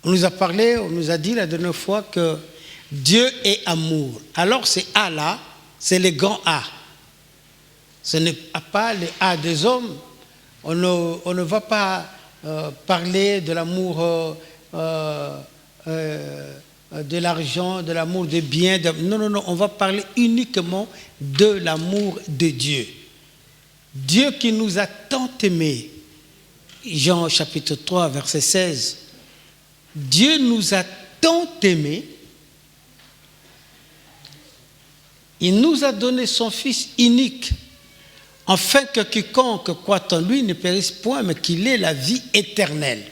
On nous a parlé, on nous a dit la dernière fois que Dieu est amour. Alors ces A là, c'est les grands A. Ce n'est pas les A des hommes. On ne va pas parler de l'amour de l'argent, de l'amour des biens. Non, on va parler uniquement de l'amour de Dieu. Dieu qui nous a tant aimés. Jean chapitre 3, verset 16. Dieu nous a tant aimés. Il nous a donné son Fils unique, afin que quiconque croit en lui ne périsse point, mais qu'il ait la vie éternelle.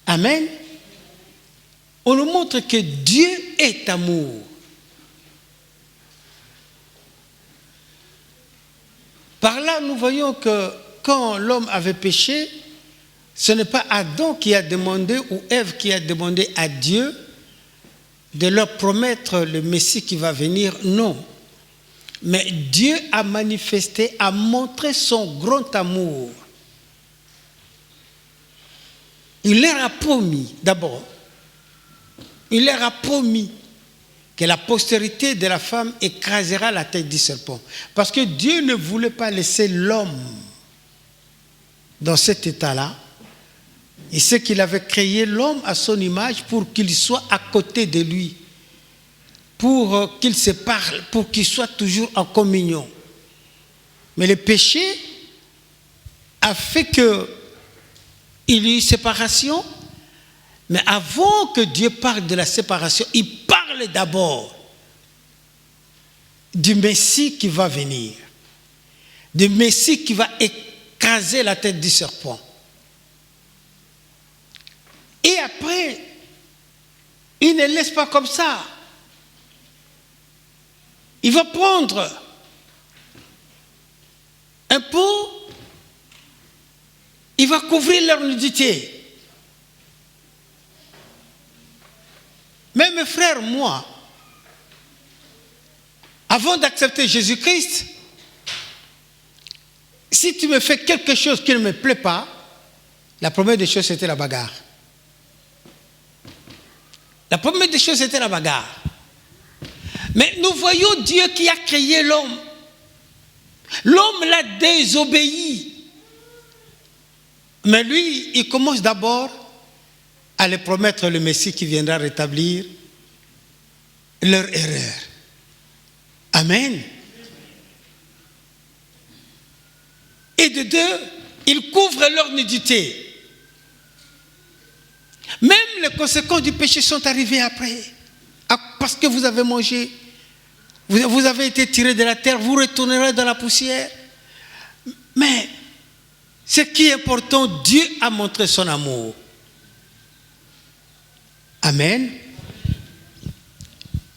Amen. On nous montre que Dieu est amour. Par là, nous voyons que quand l'homme avait péché, ce n'est pas Adam qui a demandé ou Ève qui a demandé à Dieu de leur promettre le Messie qui va venir, non. Mais Dieu a manifesté, a montré son grand amour. Il leur a promis, d'abord, il leur a promis que la postérité de la femme écrasera la tête du serpent. Parce que Dieu ne voulait pas laisser l'homme dans cet état-là. Il sait qu'il avait créé l'homme à son image pour qu'il soit à côté de lui, pour qu'il se parle, pour qu'il soit toujours en communion. Mais le péché a fait qu'il y ait eu séparation. Mais avant que Dieu parle de la séparation, il parle d'abord du Messie qui va venir, du Messie qui va écraser la tête du serpent. Et après, il ne laisse pas comme ça. Il va prendre un pot, il va couvrir leur nudité. Mais mes frères, moi, avant d'accepter Jésus-Christ, si tu me fais quelque chose qui ne me plaît pas, la première des choses, c'était la bagarre. La première des choses, c'était la bagarre. Mais nous voyons Dieu qui a créé l'homme. L'homme l'a désobéi. Mais lui, il commence d'abord à leur promettre le Messie qui viendra rétablir leur erreur. Amen. Et de deux, il couvre leur nudité. Même les conséquences du péché sont arrivées après. Parce que vous avez mangé, vous avez été tiré de la terre, vous retournerez dans la poussière. Mais ce qui est important, Dieu a montré son amour. Amen.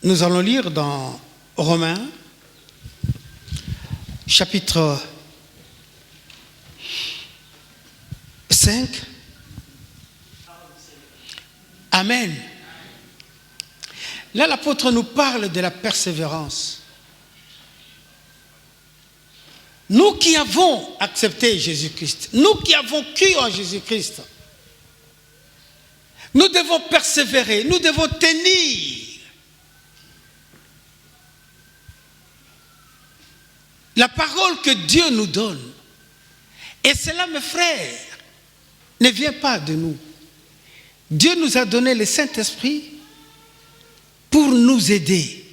Nous allons lire dans Romains, chapitre 5. Amen. Là, l'apôtre nous parle de la persévérance. Nous qui avons accepté Jésus-Christ, nous qui avons cru en Jésus-Christ, nous devons persévérer, nous devons tenir la parole que Dieu nous donne. Et cela, mes frères, ne vient pas de nous. Dieu nous a donné le Saint-Esprit pour nous aider.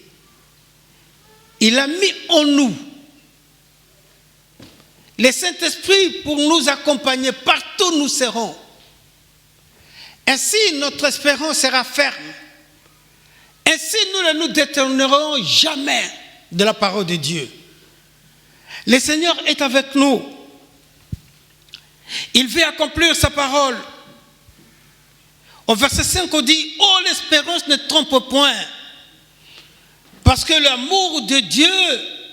Il a mis en nous le Saint-Esprit pour nous accompagner partout où nous serons. Ainsi, notre espérance sera ferme. Ainsi, nous ne nous détournerons jamais de la parole de Dieu. Le Seigneur est avec nous. Il veut accomplir sa parole. Au verset 5, on dit « Oh, l'espérance ne trompe point, parce que l'amour de Dieu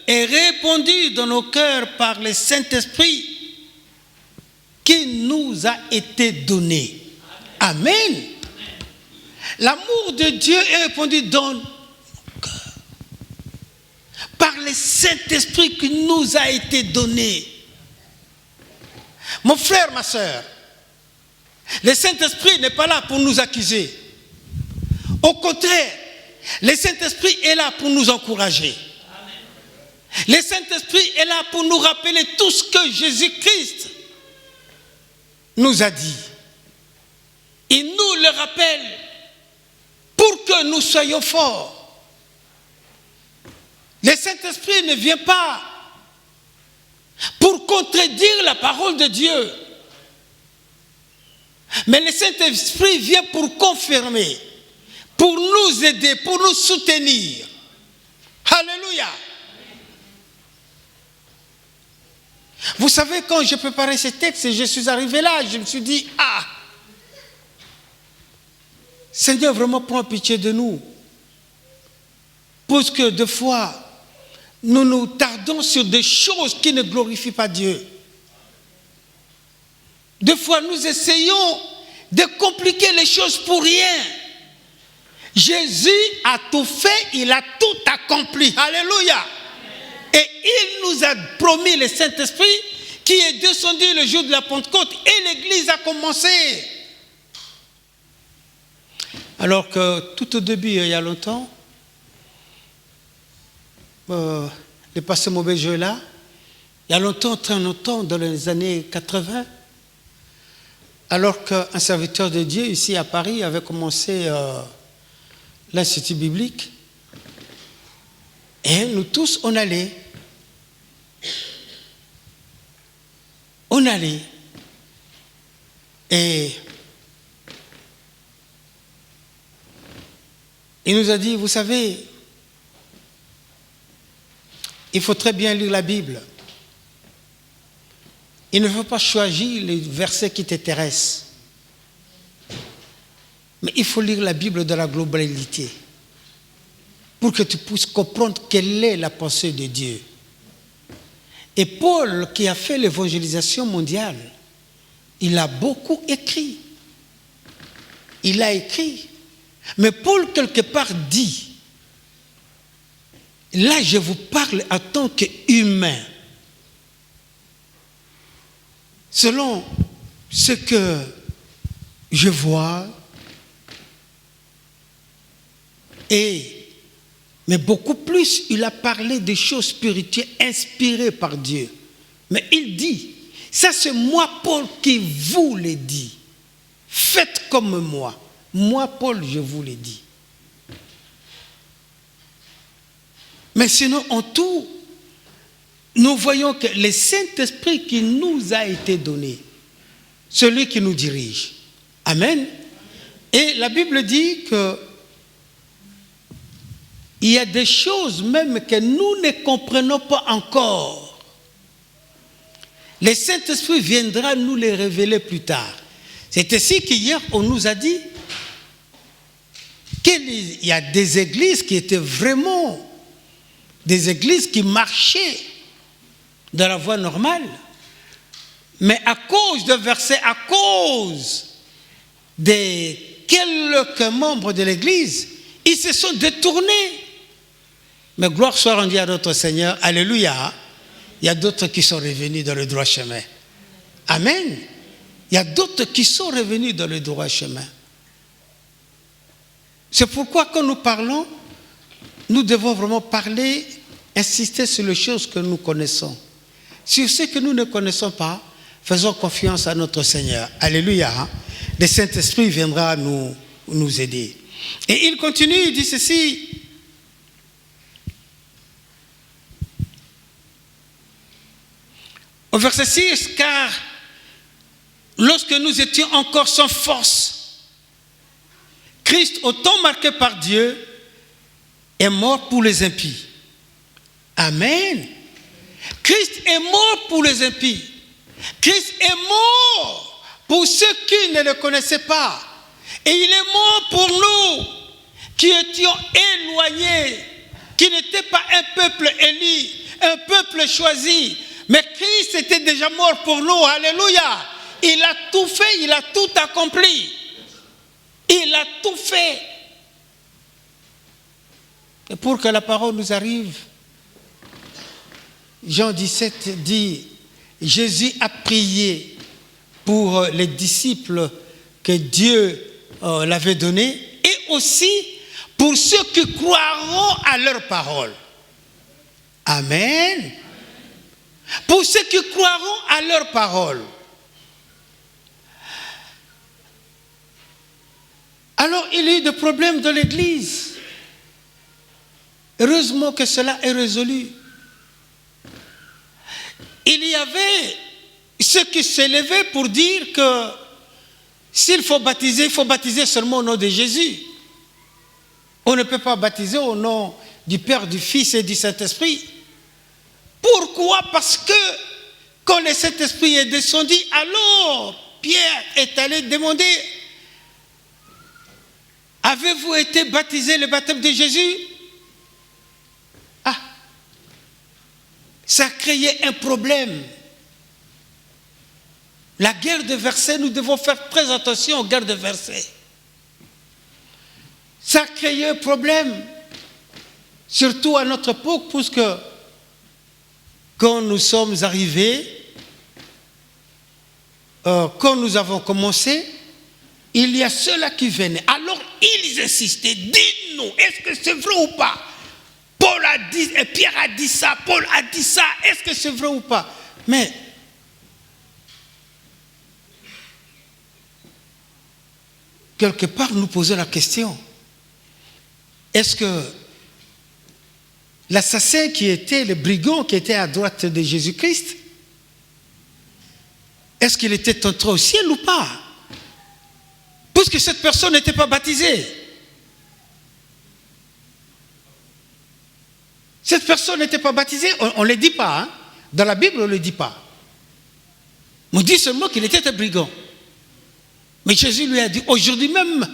est répandu dans nos cœurs par le Saint-Esprit qui nous a été donné. » Amen. L'amour de Dieu est répandu dans nos cœurs par le Saint-Esprit qui nous a été donné. Mon frère, ma soeur, Le Saint-Esprit n'est pas là pour nous accuser. Au contraire, le Saint-Esprit est là pour nous encourager. Le Saint-Esprit est là pour nous rappeler tout ce que Jésus-Christ nous a dit. Il nous le rappelle pour que nous soyons forts. Le Saint-Esprit ne vient pas pour contredire la parole de Dieu. Mais le Saint-Esprit vient pour confirmer, pour nous aider, pour nous soutenir. Alléluia. Vous savez, quand je préparais ce texte et je suis arrivé là, je me suis dit, Seigneur, vraiment prends pitié de nous. Parce que des fois, nous nous tardons sur des choses qui ne glorifient pas Dieu. Des fois, nous essayons de compliquer les choses pour rien. Jésus a tout fait, il a tout accompli. Alléluia. Et il nous a promis le Saint-Esprit qui est descendu le jour de la Pentecôte et l'Église a commencé. Alors que tout au début, il y a longtemps, le pasteur Maubéjo est là, il y a longtemps, très longtemps, dans les années 80, alors qu'un serviteur de Dieu ici à Paris avait commencé l'Institut biblique, et nous tous, on allait. Et il nous a dit, vous savez, il faut très bien lire la Bible. Il ne faut pas choisir les versets qui t'intéressent. Mais il faut lire la Bible dans la globalité pour que tu puisses comprendre quelle est la pensée de Dieu. Et Paul, qui a fait l'évangélisation mondiale, il a beaucoup écrit. Il a écrit. Mais Paul, quelque part, dit, là, je vous parle en tant qu'humain. Selon ce que je vois, mais beaucoup plus, il a parlé des choses spirituelles inspirées par Dieu. Mais il dit, ça c'est moi, Paul, qui vous l'ai dit. Faites comme moi. Moi, Paul, je vous l'ai dit. Mais sinon, en tout, nous voyons que le Saint-Esprit qui nous a été donné, celui qui nous dirige. Amen. Et la Bible dit que il y a des choses même que nous ne comprenons pas encore. Le Saint-Esprit viendra nous les révéler plus tard. C'est ainsi qu'hier, on nous a dit qu'il y a des églises qui étaient vraiment des églises qui marchaient dans la voie normale. Mais à cause de versets, à cause de quelques membres de l'église, ils se sont détournés. Mais gloire soit rendue à notre Seigneur. Alléluia. Il y a d'autres qui sont revenus dans le droit chemin. Amen. Il y a d'autres qui sont revenus dans le droit chemin. C'est pourquoi quand nous parlons, nous devons vraiment parler, insister sur les choses que nous connaissons. Sur ce que nous ne connaissons pas, faisons confiance à notre Seigneur. Alléluia. Le Saint-Esprit viendra nous aider. Et il continue, il dit ceci. Au verset 6, car lorsque nous étions encore sans force, Christ, autant marqué par Dieu, est mort pour les impies. Amen. Christ est mort pour les impies. Christ est mort pour ceux qui ne le connaissaient pas. Et il est mort pour nous qui étions éloignés, qui n'étaient pas un peuple élu, un peuple choisi. Mais Christ était déjà mort pour nous. Alléluia. Il a tout fait, il a tout accompli. Il a tout fait. Et pour que la parole nous arrive, Jean 17 dit, Jésus a prié pour les disciples que Dieu l'avait donné, et aussi pour ceux qui croiront à leur parole. Amen. Pour ceux qui croiront à leur parole. Alors, il y a eu des problèmes dans l'Église. Heureusement que cela est résolu. Il y avait ceux qui s'élevaient pour dire que s'il faut baptiser, il faut baptiser seulement au nom de Jésus. On ne peut pas baptiser au nom du Père, du Fils et du Saint-Esprit. Pourquoi? Parce que quand le Saint-Esprit est descendu, alors Pierre est allé demander: avez-vous été baptisé le baptême de Jésus? Ah, ça a créé un problème. La guerre de versets, nous devons faire très attention aux guerres de versets. Ça a créé un problème, surtout à notre époque, puisque quand nous sommes arrivés, quand nous avons commencé, il y a ceux-là qui venaient. Alors ils insistaient: dites-nous, est-ce que c'est vrai ou pas? Paul a dit, et Pierre a dit ça, Paul a dit ça, est-ce que c'est vrai ou pas? Mais quelque part, nous posons la question: est-ce que l'assassin qui était, le brigand qui était à droite de Jésus-Christ, est-ce qu'il était entré au ciel ou pas? Puisque cette personne n'était pas baptisée. Cette personne n'était pas baptisée, on ne le dit pas. Hein? Dans la Bible, on ne le dit pas. On dit seulement qu'il était un brigand. Mais Jésus lui a dit: aujourd'hui même,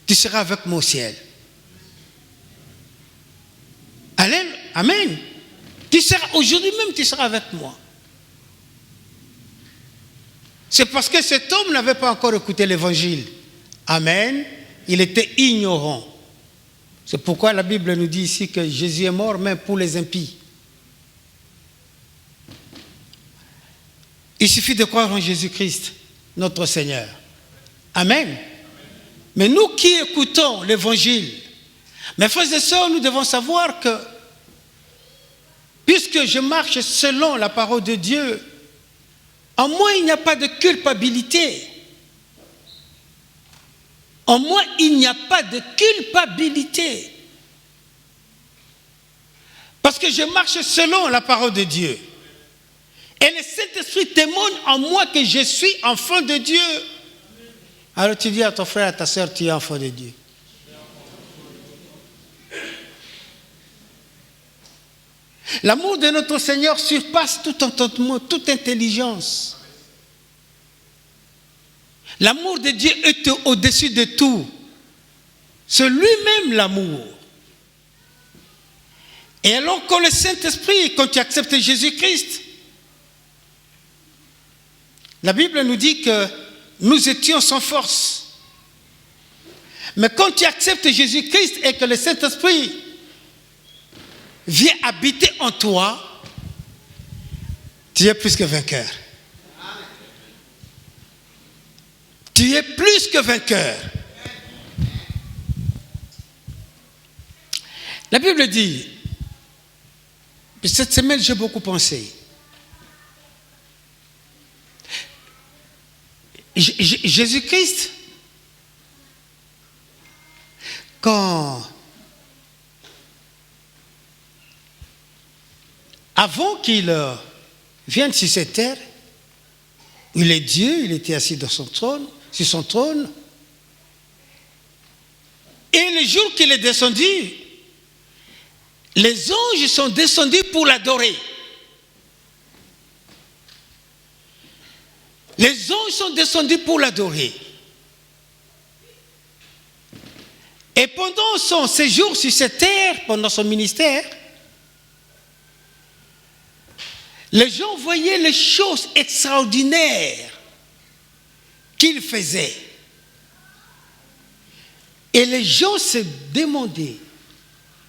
tu seras avec moi au ciel. Amen. Aujourd'hui même, tu seras avec moi. C'est parce que cet homme n'avait pas encore écouté l'évangile. Amen. Il était ignorant. C'est pourquoi la Bible nous dit ici que Jésus est mort même pour les impies. Il suffit de croire en Jésus-Christ, notre Seigneur. Amen. Mais nous qui écoutons l'évangile, mes frères et sœurs, nous devons savoir que puisque je marche selon la parole de Dieu, en moi il n'y a pas de culpabilité. En moi il n'y a pas de culpabilité. Parce que je marche selon la parole de Dieu. Et le Saint-Esprit témoigne en moi que je suis enfant de Dieu. Alors tu dis à ton frère, à ta soeur, tu es enfant de Dieu. L'amour de notre Seigneur surpasse tout entendement, toute intelligence. L'amour de Dieu est au-dessus de tout. C'est lui-même l'amour. Et alors quand le Saint-Esprit, quand tu acceptes Jésus-Christ, la Bible nous dit que nous étions sans force. Mais quand tu acceptes Jésus-Christ et que le Saint-Esprit vient habiter en toi, tu es plus que vainqueur. Tu es plus que vainqueur. La Bible dit, cette semaine j'ai beaucoup pensé, Jésus-Christ, avant qu'il vienne sur cette terre, il est Dieu, il était assis dans son trône, sur son trône. Et le jour qu'il est descendu, les anges sont descendus pour l'adorer. Les anges sont descendus pour l'adorer. Et pendant son séjour sur cette terre, pendant son ministère, les gens voyaient les choses extraordinaires qu'il faisait. Et les gens se demandaient,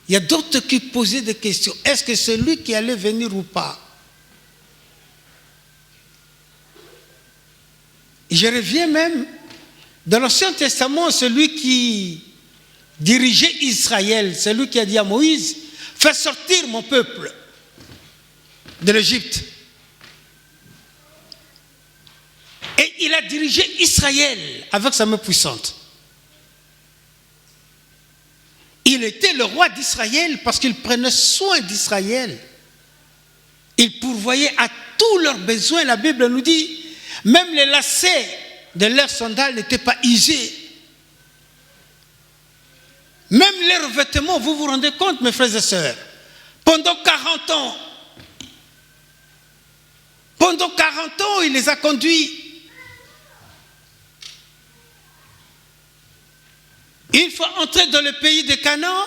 il y a d'autres qui posaient des questions, est-ce que c'est lui qui allait venir ou pas? Je reviens même Dans l'Ancien Testament, celui qui dirigeait Israël, celui qui a dit à Moïse, fais sortir mon peuple de l'Égypte. Et il a dirigé Israël avec sa main puissante. Il était le roi d'Israël parce qu'il prenait soin d'Israël. Il pourvoyait à tous leurs besoins. La Bible nous dit, même les lacets de leurs sandales n'étaient pas usés. Même leurs vêtements, vous vous rendez compte, mes frères et sœurs, pendant 40 ans, il les a conduits. Une fois entrés dans le pays de Canaan,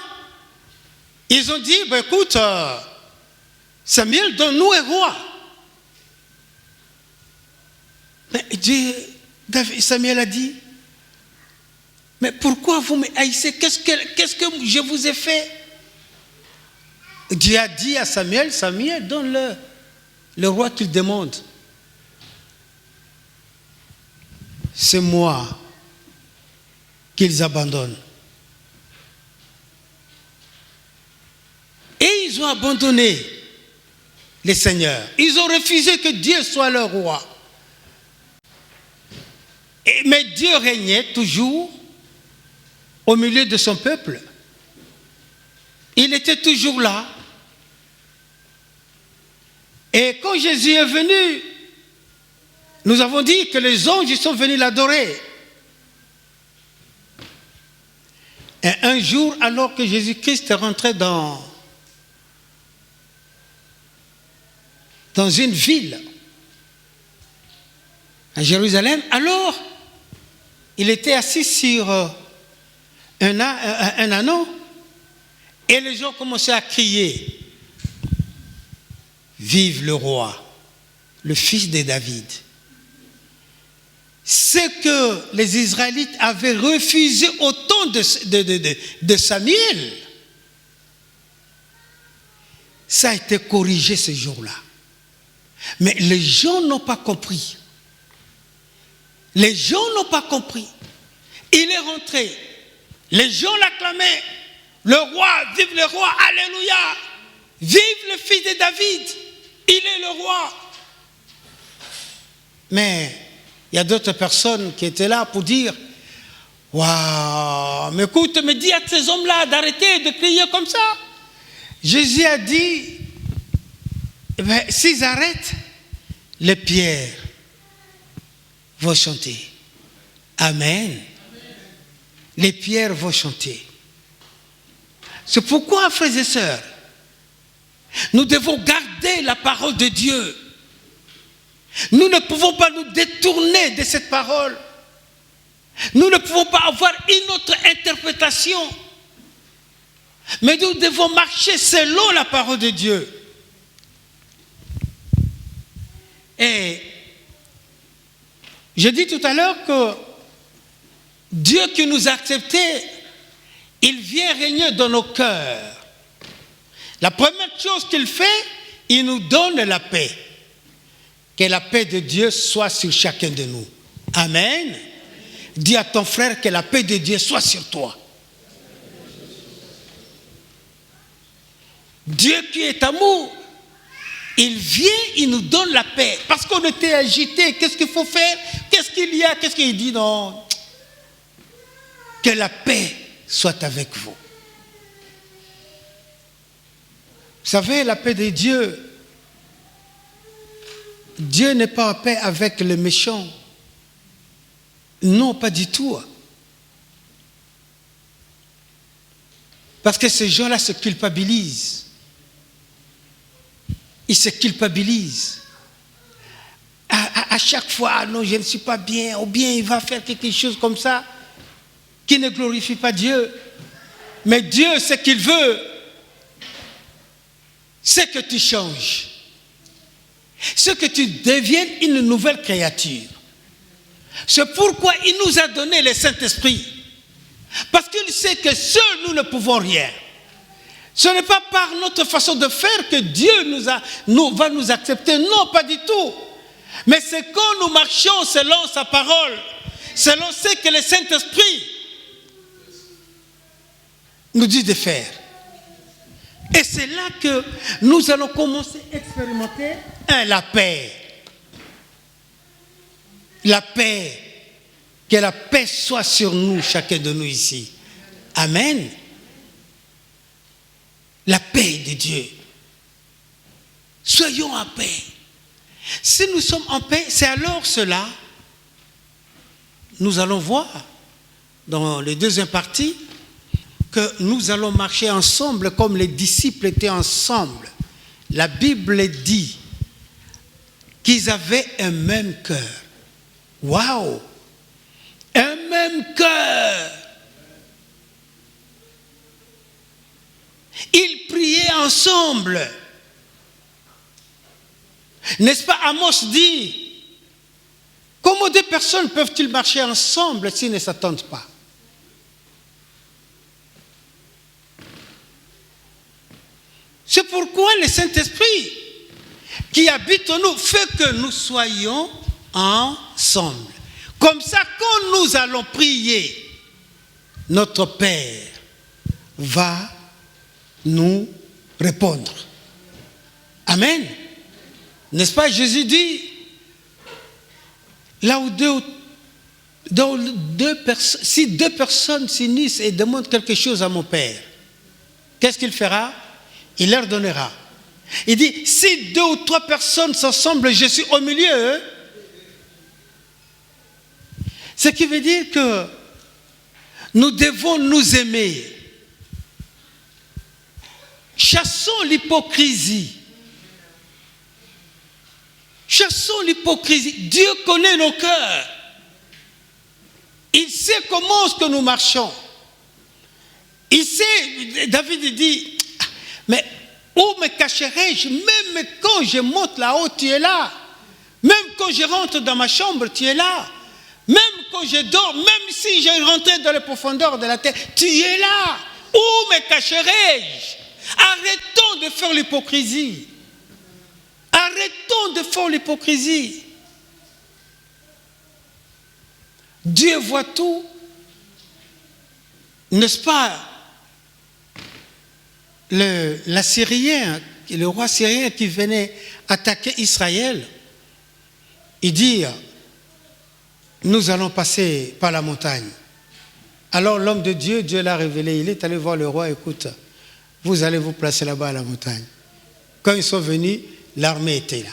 ils ont dit, écoute, Samuel, donne-nous un roi. Mais Samuel a dit, mais pourquoi vous me haïssez? Qu'est-ce que je vous ai fait? Dieu a dit à Samuel, Samuel, donne-le le roi qu'il demande. C'est moi qu'ils abandonnent. Et ils ont abandonné les seigneurs. Ils ont refusé que Dieu soit leur roi. Mais Dieu régnait toujours au milieu de son peuple. Il était toujours là. Et quand Jésus est venu, nous avons dit que les anges sont venus l'adorer. Et un jour, alors que Jésus-Christ est rentré dans une ville, à Jérusalem, alors il était assis sur un anneau et les gens commençaient à crier, vive le roi, le fils de David. Ce que les Israélites avaient refusé au temps de Samuel, ça a été corrigé ce jour-là. Mais les gens n'ont pas compris. Les gens n'ont pas compris. Il est rentré. Les gens l'acclamaient. Le roi, vive le roi, alléluia. Vive le fils de David. Il est le roi. Mais il y a d'autres personnes qui étaient là pour dire, waouh, mais écoute, mais dis à ces hommes-là d'arrêter de crier comme ça. Jésus a dit, s'ils arrêtent, les pierres vont chanter. Amen. Les pierres vont chanter. C'est pourquoi, frères et sœurs, nous devons garder la parole de Dieu. Nous ne pouvons pas nous détourner de cette parole. Nous ne pouvons pas avoir une autre interprétation. Mais nous devons marcher selon la parole de Dieu. Et je dis tout à l'heure que Dieu qui nous a acceptés, il vient régner dans nos cœurs. La première chose qu'il fait, il nous donne la paix. Que la paix de Dieu soit sur chacun de nous. Amen. Dis à ton frère que la paix de Dieu soit sur toi. Dieu qui est amour, il vient, il nous donne la paix. Parce qu'on était agité, qu'est-ce qu'il faut faire? Qu'est-ce qu'il y a? Qu'est-ce qu'il dit? Non. Que la paix soit avec vous. Vous savez, la paix de Dieu, Dieu n'est pas en paix avec les méchants. Non, pas du tout. Parce que ces gens-là se culpabilisent. Ils se culpabilisent. À chaque fois, non, je ne suis pas bien, ou bien il va faire quelque chose comme ça qui ne glorifie pas Dieu. Mais Dieu, ce qu'il veut, c'est que tu changes. C'est que tu deviennes une nouvelle créature. C'est pourquoi il nous a donné le Saint-Esprit. Parce qu'il sait que seuls nous ne pouvons rien. Ce n'est pas par notre façon de faire que Dieu va nous accepter. Non, pas du tout. Mais c'est quand nous marchons selon sa parole, selon ce que le Saint-Esprit nous dit de faire. Et c'est là que nous allons commencer à expérimenter la paix. La paix. Que la paix soit sur nous, chacun de nous ici. Amen. La paix de Dieu. Soyons en paix. Si nous sommes en paix, c'est alors cela. Nous allons voir dans les deuxième partie que nous allons marcher ensemble comme les disciples étaient ensemble. La Bible dit qu'ils avaient un même cœur. Waouh! Un même cœur. Ils priaient ensemble. N'est-ce pas? Amos dit, comment deux personnes peuvent-ils marcher ensemble s'ils ne s'attendent pas? C'est pourquoi le Saint-Esprit qui habite en nous fait que nous soyons ensemble. Comme ça, quand nous allons prier, notre Père va nous répondre. Amen. N'est-ce pas? Jésus dit, là où si deux personnes s'unissent et demandent quelque chose à mon Père, qu'est-ce qu'il fera? Il leur donnera. Il dit, si 2 ou 3 personnes s'assemblent, je suis au milieu. Ce qui veut dire que nous devons nous aimer. Chassons l'hypocrisie. Chassons l'hypocrisie. Dieu connaît nos cœurs. Il sait comment est-ce que nous marchons. Il sait, David dit, mais où me cacherai-je? Même quand je monte là-haut, tu es là. Même quand je rentre dans ma chambre, tu es là. Même quand je dors, même si je rentrais dans les profondeurs de la terre, tu es là. Où me cacherai-je? Arrêtons de faire l'hypocrisie. Arrêtons de faire l'hypocrisie. Dieu voit tout. N'est-ce pas? Le roi syrien qui venait attaquer Israël, il dit, nous allons passer par la montagne. Alors l'homme de Dieu, Dieu l'a révélé, il est allé voir le roi, écoute, vous allez vous placer là-bas à la montagne. Quand ils sont venus, l'armée était là.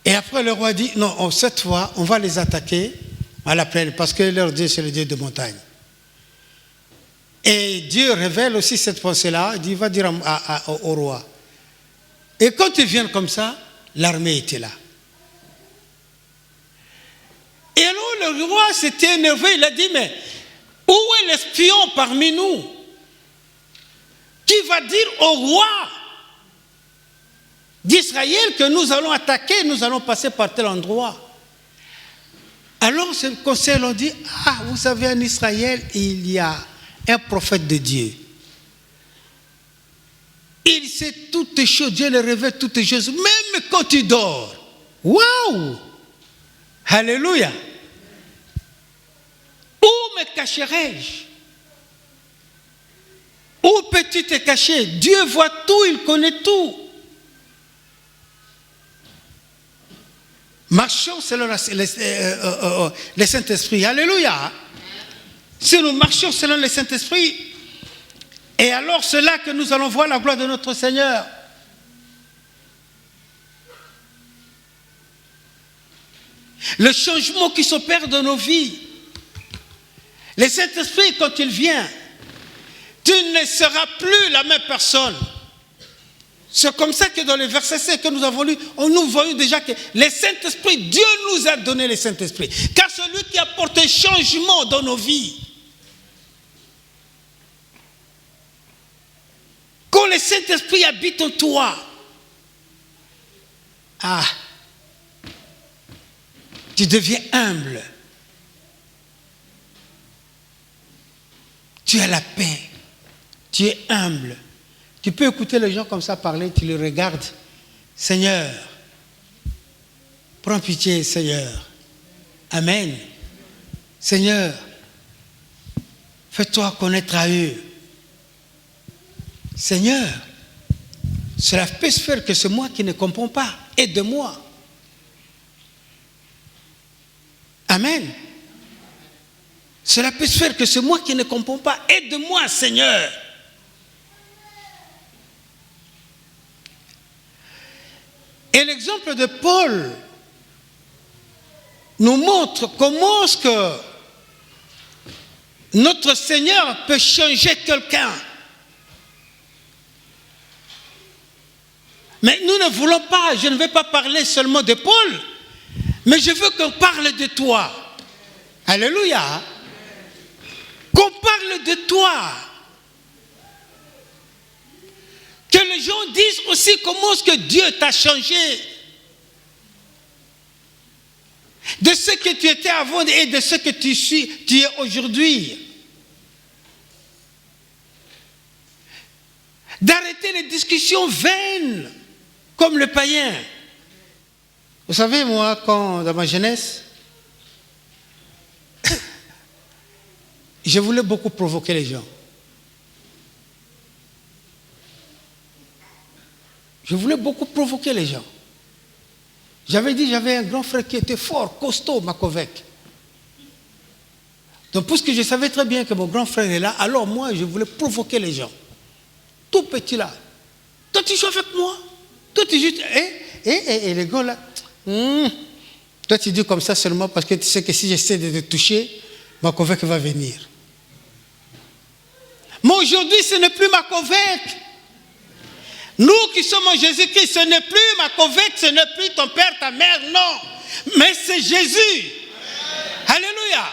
Et après le roi dit, non, cette fois, on va les attaquer à la plaine, parce que leur Dieu, c'est le Dieu de montagne. Et Dieu révèle aussi cette pensée-là, il dit, va dire au roi. Et quand ils viennent comme ça, l'armée était là. Et alors le roi s'était énervé, il a dit, mais où est l'espion parmi nous qui va dire au roi d'Israël que nous allons attaquer, nous allons passer par tel endroit? Alors ce conseil l'ont dit, vous savez, en Israël, il y a un prophète de Dieu. Il sait toutes les choses, Dieu le révèle toutes les choses, même quand tu dors. Waouh! Alléluia! Où me cacherai-je? Où peux-tu te cacher? Dieu voit tout, il connaît tout. Marchons selon le Saint-Esprit. Alléluia! Si nous marchons selon le Saint-Esprit, et alors c'est là que nous allons voir la gloire de notre Seigneur. Le changement qui s'opère dans nos vies. Le Saint-Esprit, quand il vient, tu ne seras plus la même personne. C'est comme ça que dans les versets 7 que nous avons lus, nous voyons déjà que le Saint-Esprit, Dieu nous a donné le Saint-Esprit. Car celui qui apporte un changement dans nos vies. Quand le Saint-Esprit habite en toi, tu deviens humble. Tu as la paix. Tu es humble. Tu peux écouter les gens comme ça parler, tu les regardes. Seigneur, prends pitié, Seigneur. Amen. Seigneur, fais-toi connaître à eux. Seigneur, cela peut se faire que c'est moi qui ne comprends pas. Aide-moi. Amen. Cela peut se faire que c'est moi qui ne comprends pas. Aide-moi, Seigneur. Et l'exemple de Paul nous montre comment est-ce que notre Seigneur peut changer quelqu'un. Mais nous ne voulons pas, je ne vais pas parler seulement de Paul, mais je veux qu'on parle de toi. Alléluia. Qu'on parle de toi. Que les gens disent aussi comment est-ce que Dieu t'a changé. De ce que tu étais avant et de ce que tu es aujourd'hui. D'arrêter les discussions vaines, comme le païen. Vous savez, moi, dans ma jeunesse, je voulais beaucoup provoquer les gens. Je voulais beaucoup provoquer les gens. J'avais un grand frère qui était fort, costaud, Makovec. Donc, puisque je savais très bien que mon grand frère est là, alors moi, je voulais provoquer les gens. Tout petit là. Toi, tu joues avec moi. Toi, tu joues. Et les gars là. Toi, tu dis comme ça seulement parce que tu sais que si j'essaie de te toucher, Makovec va venir. Mais aujourd'hui, ce n'est plus Makovec. Nous qui sommes en Jésus-Christ, ce n'est plus Makovec, ce n'est plus ton père, ta mère, non. Mais c'est Jésus. Alléluia.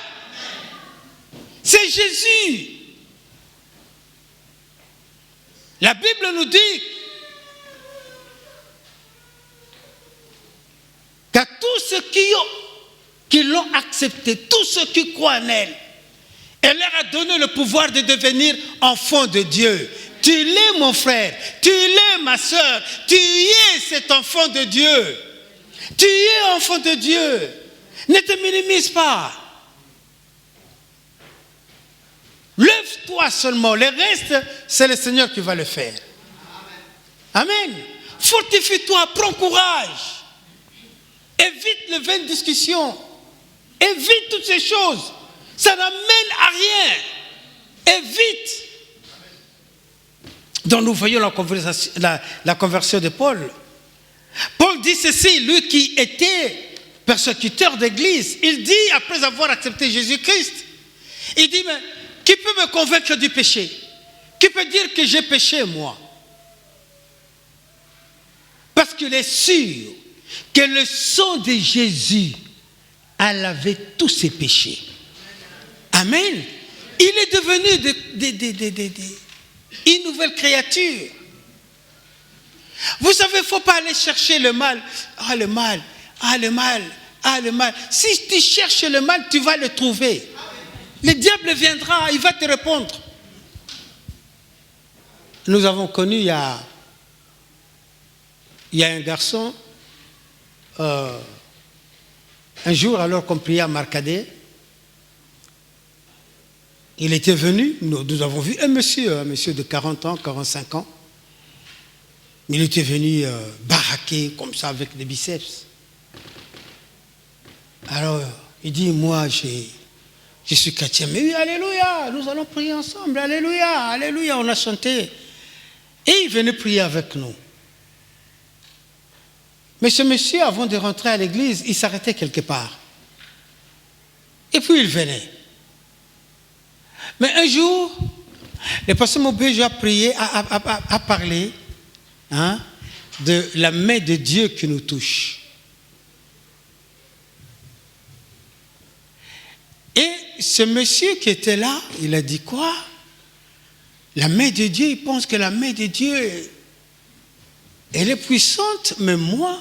C'est Jésus. La Bible nous dit qu'à tous ceux qui l'ont accepté, tous ceux qui croient en elle, elle leur a donné le pouvoir de devenir enfants de Dieu. Tu l'es, mon frère, tu l'es, ma soeur, tu es cet enfant de Dieu. Tu es enfant de Dieu. Ne te minimise pas. Lève-toi seulement. Le reste, c'est le Seigneur qui va le faire. Amen. Fortifie-toi, prends courage. Évite les vaines discussions. Évite toutes ces choses. Ça n'amène à rien. Évite. Donc nous voyons la conversion de Paul. Paul dit ceci, lui qui était persécuteur d'église, il dit, après avoir accepté Jésus-Christ, il dit, mais qui peut me convaincre du péché? Qui peut dire que j'ai péché, moi? Parce qu'il est sûr que le sang de Jésus a lavé tous ses péchés. Amen. Il est devenu une nouvelle créature. Vous savez, il ne faut pas aller chercher le mal. Ah, le mal, ah, le mal, ah, le mal. Si tu cherches le mal, tu vas le trouver. Le diable viendra, il va te répondre. Nous avons connu, il y a un garçon, un jour, alors qu'on priait à Marcadet, il était venu, nous avons vu un monsieur de 40 ans, 45 ans. Il était venu baraquer comme ça avec des biceps. Alors, il dit, moi, je suis chrétien. Mais oui, alléluia, nous allons prier ensemble, alléluia, alléluia, on a chanté. Et il venait prier avec nous. Mais ce monsieur, avant de rentrer à l'église, il s'arrêtait quelque part. Et puis il venait. Mais un jour, le pasteur Mobéjo a prié, a parlé de la main de Dieu qui nous touche. Et ce monsieur qui était là, il a dit quoi? La main de Dieu, il pense que la main de Dieu, elle est puissante, mais moi,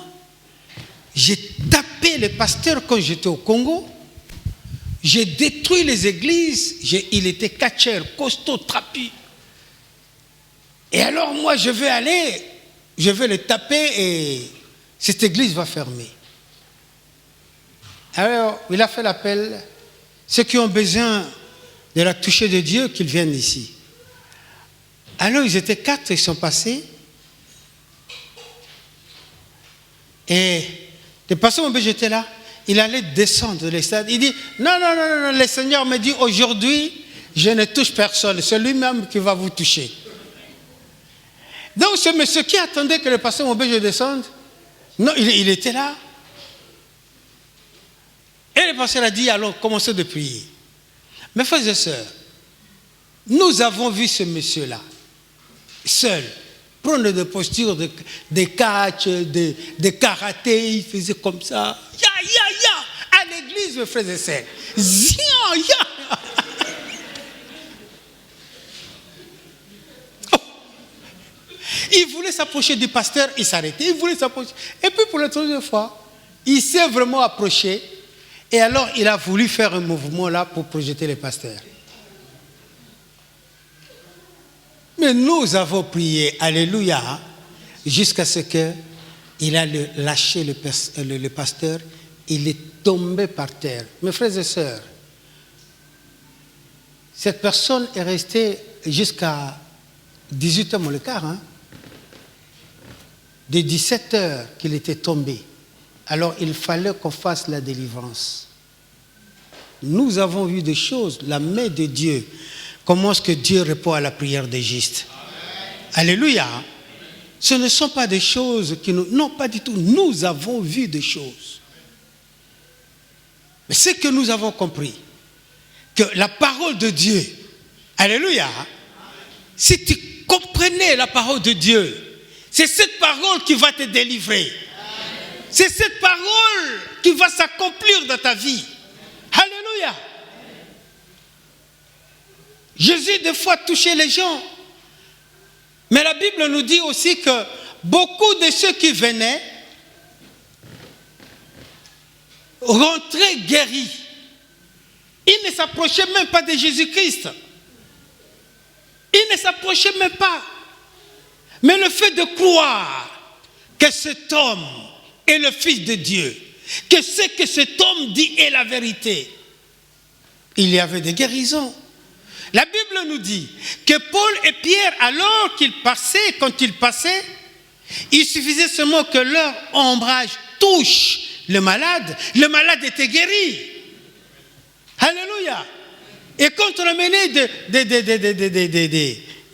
j'ai tapé les pasteurs quand j'étais au Congo. J'ai détruit les églises, il était catcheur, costaud, trapu. Et alors moi je vais le taper et cette église va fermer. Alors, il a fait l'appel, ceux qui ont besoin de la toucher de Dieu, qu'ils viennent ici. Alors, ils étaient 4, ils sont passés. Et le pasteur Mombé, j'étais là, il allait descendre de l'estrade. Il dit, non, le Seigneur me dit, aujourd'hui, je ne touche personne, c'est lui-même qui va vous toucher. Donc, ce monsieur qui attendait que le pasteur Mombé, je descende, non, il était là. Et le pasteur a dit, allons, commençons de prier. Mes frères et sœurs, nous avons vu ce monsieur-là, seul, prendre des postures de catch, de karaté, il faisait comme ça. À l'église, mes frères et sœurs. Il voulait s'approcher du pasteur, il s'arrêtait. Il voulait s'approcher. Et puis pour la troisième fois, il s'est vraiment approché. Et alors, il a voulu faire un mouvement là pour projeter le pasteur. Mais nous avons prié, alléluia, jusqu'à ce qu'il a lâché le pasteur. Il est tombé par terre. Mes frères et sœurs, cette personne est restée jusqu'à 18h moins le quart. De 17h qu'il était tombé. Alors il fallait qu'on fasse la délivrance. Nous avons vu des choses, la main de Dieu. Comment est-ce que Dieu répond à la prière des justes? Alléluia. Ce ne sont pas des choses qui nous... Non, pas du tout. Nous avons vu des choses. Mais ce que nous avons compris, que la parole de Dieu, alléluia, si tu comprenais la parole de Dieu, c'est cette parole qui va te délivrer. C'est cette parole qui va s'accomplir dans ta vie. Alléluia. Jésus, des fois, touchait les gens. Mais la Bible nous dit aussi que beaucoup de ceux qui venaient rentraient guéris. Ils ne s'approchaient même pas de Jésus-Christ. Ils ne s'approchaient même pas. Mais le fait de croire que cet homme est le Fils de Dieu, que ce que cet homme dit est la vérité, il y avait des guérisons. La Bible nous dit que Paul et Pierre, alors quand ils passaient, il suffisait seulement que leur ombrage touche le malade était guéri. Alléluia. Et quand on amenait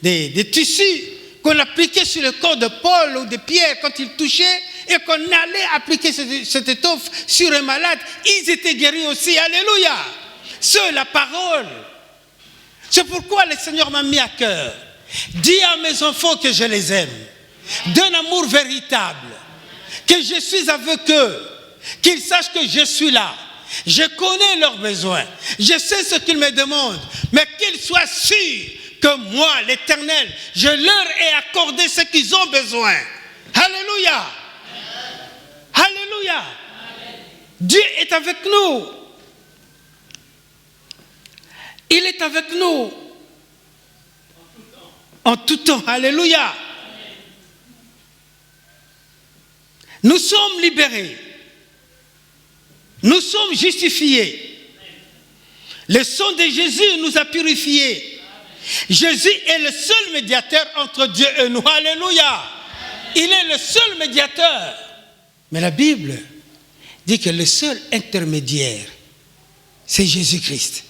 des tissus qu'on appliquait sur le corps de Paul ou de Pierre quand ils touchaient, et qu'on allait appliquer cette étoffe sur un malade, ils étaient guéris aussi. Alléluia. C'est la parole. C'est pourquoi le Seigneur m'a mis à cœur. Dis à mes enfants que je les aime, d'un amour véritable, que je suis avec eux, qu'ils sachent que je suis là. Je connais leurs besoins, je sais ce qu'ils me demandent, mais qu'ils soient sûrs que moi, l'Éternel, je leur ai accordé ce qu'ils ont besoin. Alléluia. Alléluia. Dieu est avec nous. Il est avec nous en tout temps. Alléluia. Nous sommes libérés. Nous sommes justifiés. Le sang de Jésus nous a purifiés. Jésus est le seul médiateur entre Dieu et nous. Alléluia. Il est le seul médiateur. Mais la Bible dit que le seul intermédiaire, c'est Jésus-Christ.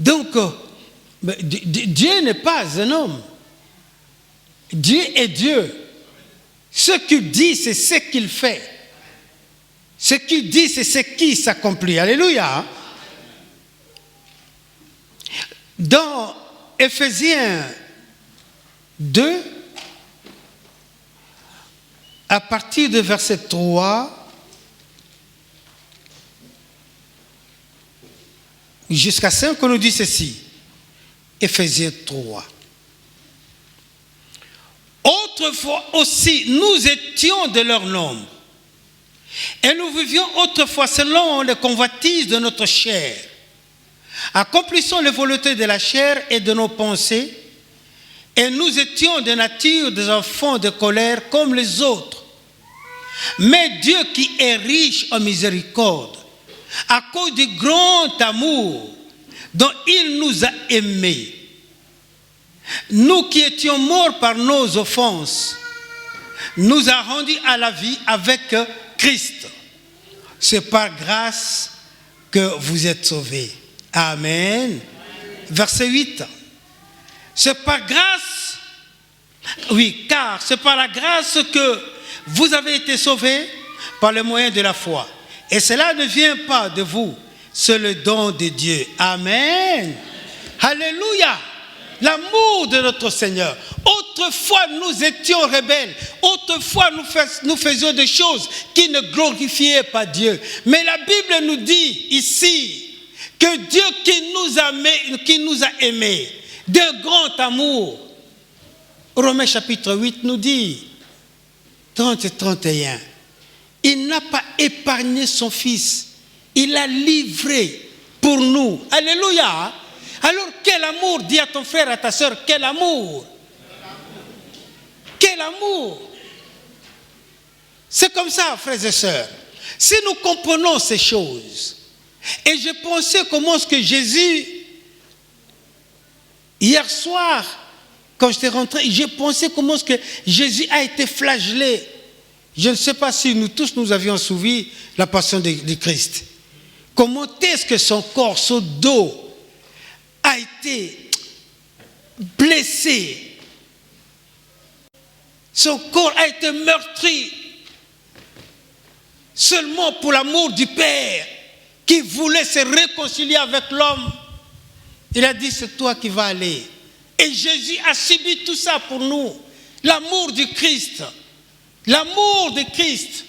Donc, Dieu n'est pas un homme. Dieu est Dieu. Ce qu'il dit, c'est ce qu'il fait. Ce qu'il dit, c'est ce qui s'accomplit. Alléluia. Dans Éphésiens 2, à partir de verset 3 jusqu'à 5, on nous dit ceci. Éphésiens 3. Autrefois aussi, nous étions de leur nombre. Et nous vivions autrefois selon les convoitises de notre chair, accomplissant les volontés de la chair et de nos pensées, et nous étions de nature des enfants de colère comme les autres. Mais Dieu qui est riche en miséricorde, à cause du grand amour dont il nous a aimés, nous qui étions morts par nos offenses, nous a rendus à la vie avec Christ. C'est par grâce que vous êtes sauvés. Amen. Verset 8. C'est par grâce, oui, car c'est par la grâce que vous avez été sauvés par le moyen de la foi. Et cela ne vient pas de vous, c'est le don de Dieu. Amen. Alléluia. L'amour de notre Seigneur. Autrefois, nous étions rebelles. Autrefois, nous faisions des choses qui ne glorifiaient pas Dieu. Mais la Bible nous dit ici que Dieu qui nous a aimés d'un grand amour. Romains chapitre 8 nous dit, 30 et 31, il n'a pas épargné son Fils. Il l'a livré pour nous. Alléluia. Alors quel amour, dis à ton frère, à ta soeur, quel amour. Quel amour. C'est comme ça, frères et sœurs. Si nous comprenons ces choses, et je pensais comment est-ce que Jésus, hier soir, quand j'étais rentré, j'ai pensé comment est-ce que Jésus a été flagellé. Je ne sais pas si nous tous nous avions suivi la passion de Christ. Comment est-ce que son corps, son dos, a été blessé. Son corps a été meurtri. Seulement pour l'amour du Père qui voulait se réconcilier avec l'homme. Il a dit, c'est toi qui vas aller. Et Jésus a subi tout ça pour nous. L'amour du Christ. L'amour de Christ.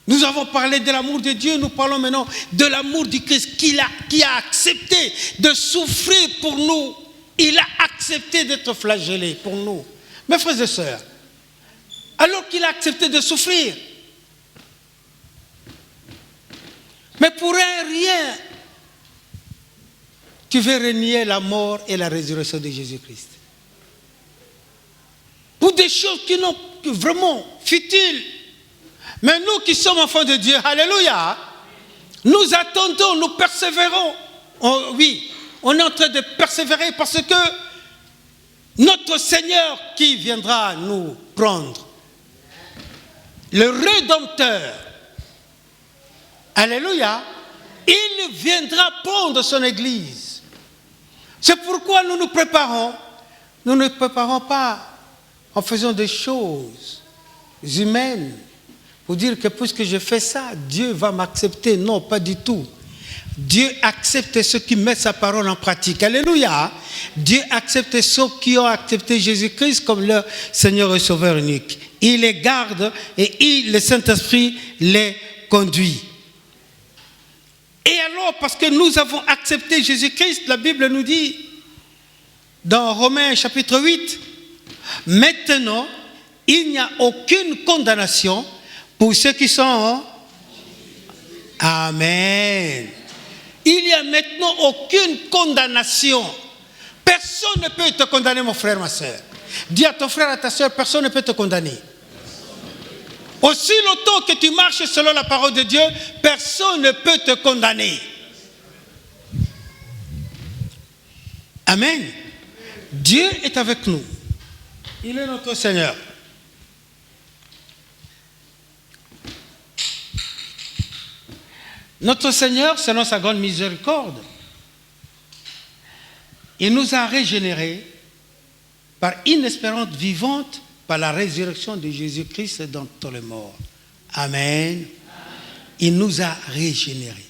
Nous avons parlé de l'amour de Dieu, nous parlons maintenant de l'amour du Christ qui a accepté de souffrir pour nous. Il a accepté d'être flagellé pour nous. Mes frères et sœurs, alors qu'il a accepté de souffrir, mais pour un rien, tu veux renier la mort et la résurrection de Jésus-Christ. Pour des choses qui n'ont vraiment futiles. Mais nous qui sommes enfants de Dieu, alléluia, nous attendons, nous persévérons. Oui, on est en train de persévérer parce que notre Seigneur qui viendra nous prendre, le Rédempteur, alléluia, il viendra prendre son Église. C'est pourquoi nous nous préparons. Nous ne préparons pas en faisant des choses humaines. Pour dire que puisque je fais ça, Dieu va m'accepter. Non, pas du tout. Dieu accepte ceux qui mettent sa parole en pratique. Alléluia. Dieu accepte ceux qui ont accepté Jésus-Christ comme leur Seigneur et Sauveur unique. Il les garde et le Saint-Esprit les conduit. Et alors, parce que nous avons accepté Jésus-Christ, la Bible nous dit, dans Romains chapitre 8, maintenant, il n'y a aucune condamnation pour ceux qui sont... Amen. Il n'y a maintenant aucune condamnation. Personne ne peut te condamner, mon frère, ma soeur. Dis à ton frère, à ta soeur, personne ne peut te condamner. Aussi longtemps que tu marches selon la parole de Dieu, personne ne peut te condamner. Amen. Dieu est avec nous. Il est notre Seigneur. Notre Seigneur, selon sa grande miséricorde, il nous a régénérés par une espérance vivante, par la résurrection de Jésus-Christ d'entre les morts. Amen. Il nous a régénérés.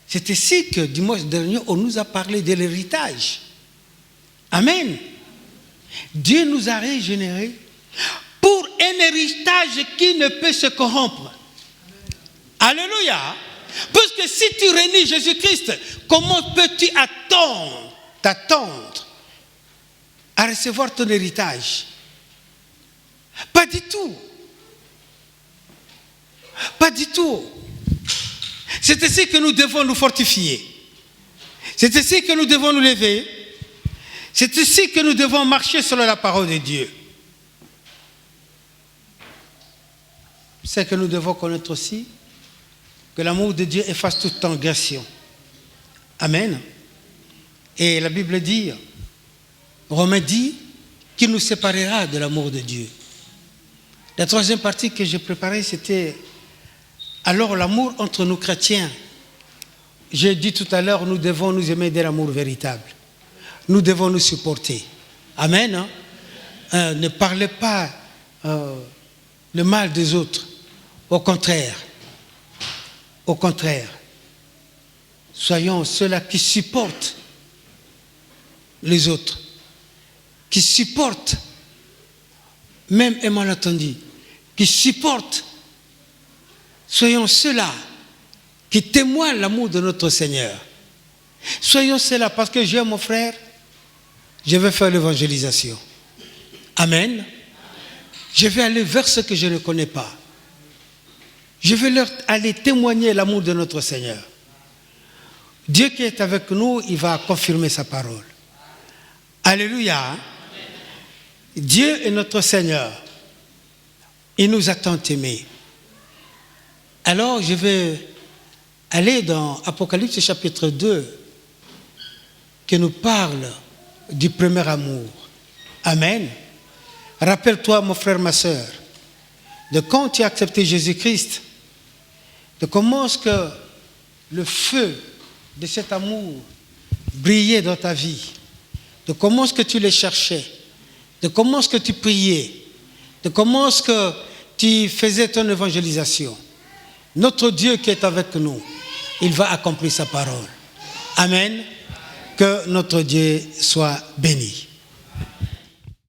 C'est ici que dimanche dernier, on nous a parlé de l'héritage. Amen. Dieu nous a régénérés pour un héritage qui ne peut se corrompre. Alléluia. Parce que si tu renies Jésus-Christ, comment peux-tu t'attendre à recevoir ton héritage? Pas du tout. Pas du tout. C'est ici que nous devons nous fortifier. C'est ici que nous devons nous lever. C'est ici que nous devons marcher selon la parole de Dieu. c'est que nous devons connaître aussi que l'amour de Dieu efface toute transgression. Amen. Et la Bible dit, Romains dit, qu'il nous séparera de l'amour de Dieu. La troisième partie que j'ai préparée, c'était alors l'amour entre nous chrétiens. J'ai dit tout à l'heure, nous devons nous aimer de l'amour véritable. Nous devons nous supporter. Amen. Ne parlez pas le mal des autres. Au contraire. Au contraire. Soyons ceux-là qui supportent les autres. Qui supportent, même un malentendu, qui supportent. Soyons ceux-là qui témoignent l'amour de notre Seigneur. Soyons ceux-là, parce que j'aime mon frère, je vais faire l'évangélisation. Amen. Je vais aller vers ceux que je ne connais pas. Je vais leur aller témoigner l'amour de notre Seigneur. Dieu qui est avec nous, il va confirmer sa parole. Alléluia. Dieu est notre Seigneur. Il nous a tant aimés. Alors je vais aller dans Apocalypse chapitre 2 qui nous parle du premier amour. Amen. Rappelle-toi, mon frère, ma soeur, de quand tu as accepté Jésus-Christ, de comment est-ce que le feu de cet amour brillait dans ta vie, de comment est-ce que tu les cherchais, de comment est-ce que tu priais, de comment est-ce que tu faisais ton évangélisation. Notre Dieu qui est avec nous, il va accomplir sa parole. Amen. Que notre Dieu soit béni.